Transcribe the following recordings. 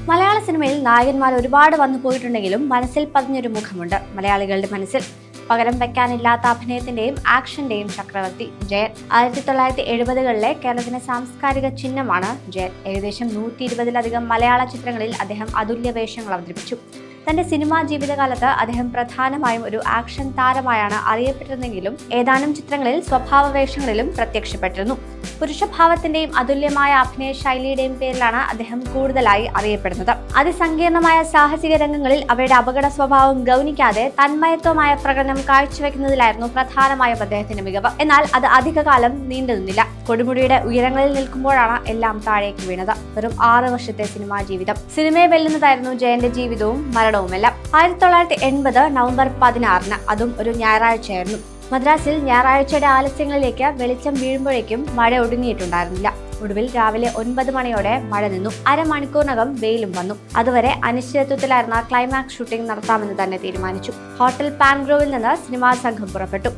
മലയാള സിനിമയിൽ നായകന്മാർ ഒരുപാട് വന്നു പോയിട്ടുണ്ടെങ്കിലും മനസ്സിൽ പതിഞ്ഞൊരു മുഖമുണ്ട് മലയാളികളുടെ മനസ്സിൽ. പകരം വെക്കാനില്ലാത്ത അഭിനയത്തിന്റെയും ആക്ഷന്റെയും ചക്രവർത്തി ജയൻ. 1970കളിലെ കേരളത്തിന്റെ സാംസ്കാരിക ചിഹ്നമാണ് ജയൻ. ഏകദേശം 120ലധികം മലയാള ചിത്രങ്ങളിൽ അദ്ദേഹം അതുല്യ വേഷങ്ങൾ അവതരിപ്പിച്ചു. തന്റെ സിനിമാ ജീവിതകാലത്ത് അദ്ദേഹം പ്രധാനമായും ഒരു ആക്ഷൻ താരമായാണ് അറിയപ്പെട്ടിരുന്നെങ്കിലും ഏതാനും ചിത്രങ്ങളിൽ സ്വഭാവ വേഷങ്ങളിലും പ്രത്യക്ഷപ്പെട്ടിരുന്നു. പുരുഷഭാവത്തിന്റെയും അതുല്യമായ അഭിനയ ശൈലിയുടെയും പേരിലാണ് അദ്ദേഹം കൂടുതലായി അറിയപ്പെടുന്നത്. അതിസങ്കീർണമായ സാഹസിക രംഗങ്ങളിൽ അവയുടെ അപകട സ്വഭാവം ഗൗനിക്കാതെ തന്മയത്വമായ പ്രകടനം കാഴ്ചവെക്കുന്നതിലായിരുന്നു പ്രധാനമായും അദ്ദേഹത്തിന്റെ മികവ്. എന്നാൽ അത് അധികകാലം നീണ്ടുനിന്നില്ല. കൊടുമുടിയുടെ ഉയരങ്ങളിൽ നിൽക്കുമ്പോഴാണ് എല്ലാം താഴേക്ക് വീണത്. വെറും 6 വർഷത്തെ സിനിമാ ജീവിതം. സിനിമയെ വെല്ലുന്നതായിരുന്നു ജയന്റെ ജീവിതവും മരണവുമെല്ലാം. 1980 നവംബർ 16-ന്, അതും ഒരു ഞായറാഴ്ചയായിരുന്നു. മദ്രാസിൽ ഞായറാഴ്ചയുടെ ആലസ്യങ്ങളിലേക്ക് വെളിച്ചം വീഴുമ്പോഴേക്കും മഴ ഒടുങ്ങിയിട്ടുണ്ടായിരുന്നില്ല. ഒടുവിൽ രാവിലെ 9 മണിയോടെ മഴ നിന്നു. അരമണിക്കൂറിനകം വെയിലും വന്നു. അതുവരെ അനിശ്ചിതത്വത്തിലായിരുന്ന ക്ലൈമാക്സ് ഷൂട്ടിംഗ് നടത്താമെന്ന് തന്നെ തീരുമാനിച്ചു. ഹോട്ടൽ പാൻഗ്രോവിൽ നിന്ന് സിനിമാ സംഘം പുറപ്പെട്ടു.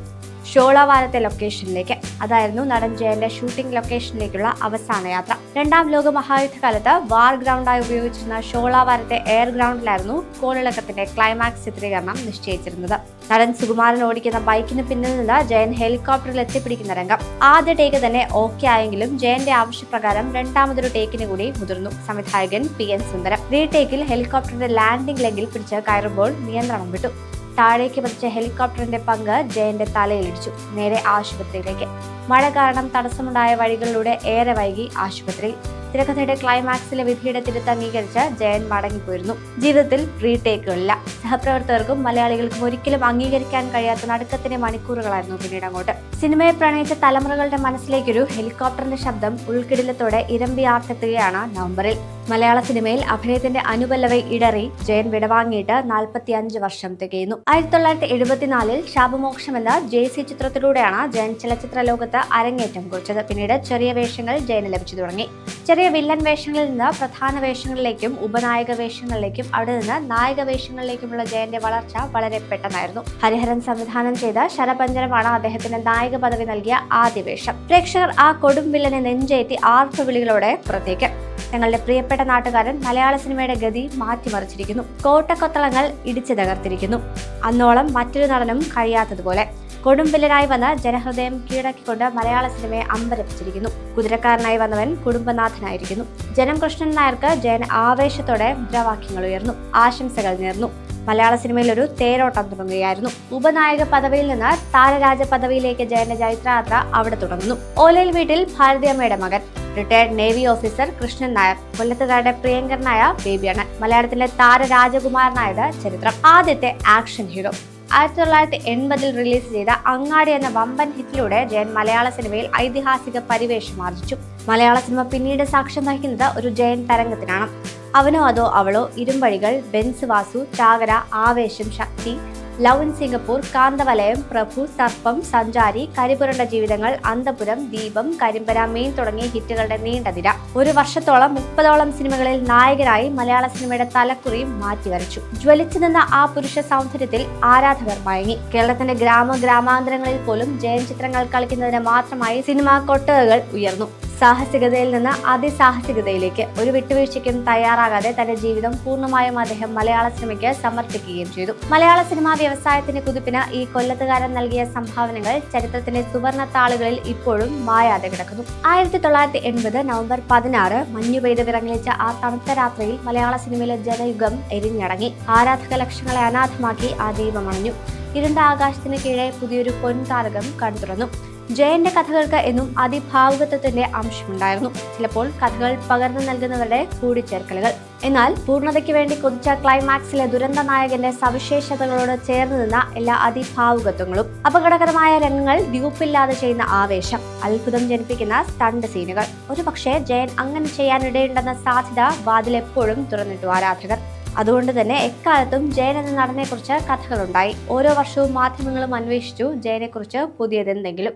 ഷോളവാരത്തെ ലൊക്കേഷനിലേക്ക്. അതായിരുന്നു നടൻ ജയന്റെ ഷൂട്ടിംഗ് ലൊക്കേഷനിലേക്കുള്ള അവസാന യാത്ര. 2ാം ലോക മഹായുദ്ധകാലത്ത് വാർ ഗ്രൗണ്ടായി ഉപയോഗിച്ചിരുന്ന ഷോളവാരത്തെ എയർ ഗ്രൗണ്ടിലായിരുന്നു കോളിളക്കത്തിന്റെ ക്ലൈമാക്സ് ചിത്രീകരണം നിശ്ചയിച്ചിരുന്നത്. നടൻ സുകുമാരൻ ഓടിക്കുന്ന ബൈക്കിന് പിന്നിൽ നിന്ന് ജയൻ ഹെലികോപ്റ്ററിൽ എത്തിപ്പിടിക്കുന്ന രംഗം. ആദ്യ ടേക്ക് തന്നെ ഓക്കെ ആയെങ്കിലും ജയന്റെ ആവശ്യപ്രകാരം 2ാമതൊരു ടേക്കിന് കൂടി മുതിർന്നു സംവിധായകൻ PN സുന്ദരം. റീടേക്കിൽ ഹെലികോപ്റ്ററിന്റെ ലാൻഡിംഗ് ലെഗിൽ പിടിച്ച് കയറുമ്പോൾ നിയന്ത്രണം വിട്ടു. താഴേക്ക് പതിച്ച ഹെലികോപ്റ്ററിന്റെ പങ്ക് ജയന്റെ തലയിലിടിച്ചു. നേരെ ആശുപത്രിയിലേക്ക്. മഴ കാരണം തടസ്സമുണ്ടായ വഴികളിലൂടെ ഏറെ വൈകി ആശുപത്രിയിൽ. തിരക്കഥയുടെ ക്ലൈമാക്സിലെ വിധിയുടെ തിരുത്ത് അംഗീകരിച്ച് ജയൻ മടങ്ങിപ്പോയിരുന്നു. ജീവിതത്തിൽ റീടേക്കുകളില്ല. സഹപ്രവർത്തകർക്കും മലയാളികൾക്കും ഒരിക്കലും അംഗീകരിക്കാൻ കഴിയാത്ത നടുക്കത്തിന്റെ മണിക്കൂറുകളായിരുന്നു പിന്നീട് അങ്ങോട്ട്. സിനിമയെ പ്രണയിച്ച തലമുറകളുടെ മനസ്സിലേക്കൊരു ഹെലികോപ്റ്ററിന്റെ ശബ്ദം ഉൾക്കിടിലത്തോടെ ഇരമ്പിയാർത്തെത്തുകയാണ് നവംബറിൽ. മലയാള സിനിമയിൽ അഭിനയത്തിന്റെ അനുപല്ലവി ഇടറി ജയൻ വിടവാങ്ങിയിട്ട് 45 വർഷം തികയുന്നു. 1974-ൽ ശാപമോക്ഷം എന്ന JC ചിത്രത്തിലൂടെയാണ് ജയൻ ചലച്ചിത്ര ലോകത്ത് അരങ്ങേറ്റം കുറിച്ചത്. പിന്നീട് ചെറിയ വേഷങ്ങൾ ജയന് ലഭിച്ചു തുടങ്ങി. ചെറിയ വില്ലൻ വേഷങ്ങളിൽ നിന്ന് പ്രധാന വേഷങ്ങളിലേക്കും ഉപനായക വേഷങ്ങളിലേക്കും അവിടെ നിന്ന് നായക വേഷങ്ങളിലേക്കുമുള്ള ജയന്റെ വളർച്ച വളരെ പെട്ടെന്നായിരുന്നു. ഹരിഹരൻ സംവിധാനം ചെയ്ത ശരപഞ്ചരമാണ് അദ്ദേഹത്തിന് നായക പദവി നൽകിയ ആദ്യ വേഷം. പ്രേക്ഷകർ ആ കൊടും വില്ലനെ നെഞ്ചേറ്റി ആർപ്പുവിളികളോടെ പുറത്തേക്ക്. തങ്ങളുടെ പ്രിയപ്പെട്ട നാട്ടുകാരൻ മലയാള സിനിമയുടെ ഗതി മാറ്റിമറിച്ചിരിക്കുന്നു. കോട്ടക്കൊത്തളങ്ങൾ ഇടിച്ചു തകർത്തിരിക്കുന്നു. അന്നോളം മറ്റൊരു നടനും കഴിയാത്തതുപോലെ കൊടുംവില്ലനായി വന്ന് ജനഹൃദയം കീഴടക്കിക്കൊണ്ട് മലയാള സിനിമയെ അമ്പരപ്പിച്ചിരിക്കുന്നു. കുതിരക്കാരനായി വന്നവൻ കുടുംബനാഥനായിരിക്കുന്നു. ജനം കൃഷ്ണൻ നായർക്ക് ജയൻ ആവേശത്തോടെ മുദ്രാവാക്യങ്ങൾ ഉയർന്നു, ആശംസകൾ നേർന്നു. മലയാള സിനിമയിൽ ഒരു തേരോട്ടം തുടങ്ങുകയായിരുന്നു. ഉപനായക പദവിയിൽ നിന്ന് താരരാജ പദവിയിലേക്ക് ജയന്റെ ചൈത്രയാത്ര അവിടെ തുടങ്ങുന്നു. ഓലയിൽ വീട്ടിൽ ഭാരതിയമ്മയുടെ മകൻ, retired navy officer Krishnan Nair, കൊല്ലത്തുകാരുടെ പ്രിയങ്കരനായ ബേബി അണ്ണൻ, മലയാളത്തിലെ താരരാജകുമാരനായത് ചരിത്രം. ആദ്യത്തെ ആക്ഷൻ ഹീറോ. 1980-ൽ റിലീസ് ചെയ്ത അങ്ങാടി എന്ന വമ്പൻ ഹിറ്റിലൂടെ ജയൻ മലയാള സിനിമയിൽ ഐതിഹാസിക പരിവേഷം ആർജിച്ചു. മലയാള സിനിമ പിന്നീട് സാക്ഷ്യം വഹിക്കുന്നത് ഒരു ജയൻ തരംഗത്തിനാണ്. അവനോ അതോ അവളോ, ഇരുമ്പഴികൾ, ബെൻസ് വാസു, ചാകര, ആവേശം, ശക്തി, ലവ് ഇൻ സിംഗപ്പൂർ, കാന്തവലയം, പ്രഭു, സർപ്പം, സഞ്ചാരി, കരിപുരണ്ട ജീവിതങ്ങൾ, അന്തപുരം, ദീപം, കരിമ്പന, മെയിൻ തുടങ്ങിയ ഹിറ്റുകളുടെ നീണ്ട നിര. ഒരു വർഷത്തോളം 30ഓളം സിനിമകളിൽ നായകനായി മലയാള സിനിമയുടെ തലക്കുറിയും മാറ്റിവരച്ചു. ജ്വലിച്ചു നിന്ന ആ പുരുഷ സൗന്ദര്യത്തിൽ ആരാധകർ മയങ്ങി. കേരളത്തിന്റെ ഗ്രാമാന്തരങ്ങളിൽ പോലും ജയൻ ചിത്രങ്ങൾ കളിക്കുന്നതിന് മാത്രമായി സിനിമാ കൊട്ടകകൾ ഉയർന്നു. സാഹസികതയിൽ നിന്ന് അതിസാഹസികതയിലേക്ക് ഒരു വിട്ടുവീഴ്ചയ്ക്കും തയ്യാറാകാതെ തന്റെ ജീവിതം പൂർണ്ണമായും അദ്ദേഹം മലയാള സിനിമയ്ക്ക് സമർപ്പിക്കുകയും ചെയ്തു. മലയാള സിനിമാ വ്യവസായത്തിന്റെ കുതിപ്പിന് ഈ കൊല്ലത്തുകാരൻ നൽകിയ സംഭാവനകൾ ചരിത്രത്തിന്റെ സുവർണ താളുകളിൽ ഇപ്പോഴും മായാതെ കിടക്കുന്നു. 1980 നവംബർ 16 മഞ്ഞു പെയ്ത് വിറങ്ങിച്ച ആ തണുത്ത രാത്രിയിൽ മലയാള സിനിമയിലെ ജനയുഗം എരിഞ്ഞടങ്ങി. ആരാധക ലക്ഷങ്ങളെ അനാഥമാക്കി ആ ദീപം അണഞ്ഞു. ഇരുണ്ട ആകാശത്തിന് കീഴെ പുതിയൊരു പൊൻതാരകം കണ്ടുതുറന്നു. ജയന്റെ കഥകൾക്ക് എന്നും അതിഭാവുകത്വത്തിന്റെ അംശമുണ്ടായിരുന്നു. ചിലപ്പോൾ കഥകൾ പകർന്നു നൽകുന്നവരുടെ കൂടിച്ചേർക്കലുകൾ. എന്നാൽ പൂർണ്ണതയ്ക്ക് വേണ്ടി കൊതിച്ച ക്ലൈമാക്സിലെ ദുരന്ത നായകന്റെ സവിശേഷതകളോട് ചേർന്ന് നിന്ന എല്ലാ അതിഭാവുകത്വങ്ങളും. അപകടകരമായ രംഗങ്ങൾ, ദ്യൂപ്പില്ലാതെ ചെയ്യുന്ന ആവേശം, അത്ഭുതം ജനിപ്പിക്കുന്ന സ്റ്റണ്ട് സീനുകൾ. ഒരു പക്ഷേ ജയൻ അങ്ങനെ ചെയ്യാനിടയുണ്ടെന്ന സാധ്യത വാതിലെപ്പോഴും തുറന്നിട്ടു ആരാധകർ. അതുകൊണ്ട് തന്നെ എക്കാലത്തും ജയൻ എന്ന നടനെക്കുറിച്ച് കഥകളുണ്ടായി. ഓരോ വർഷവും മാധ്യമങ്ങളും അന്വേഷിച്ചു ജയനെക്കുറിച്ച് പുതിയതെന്തെങ്കിലും.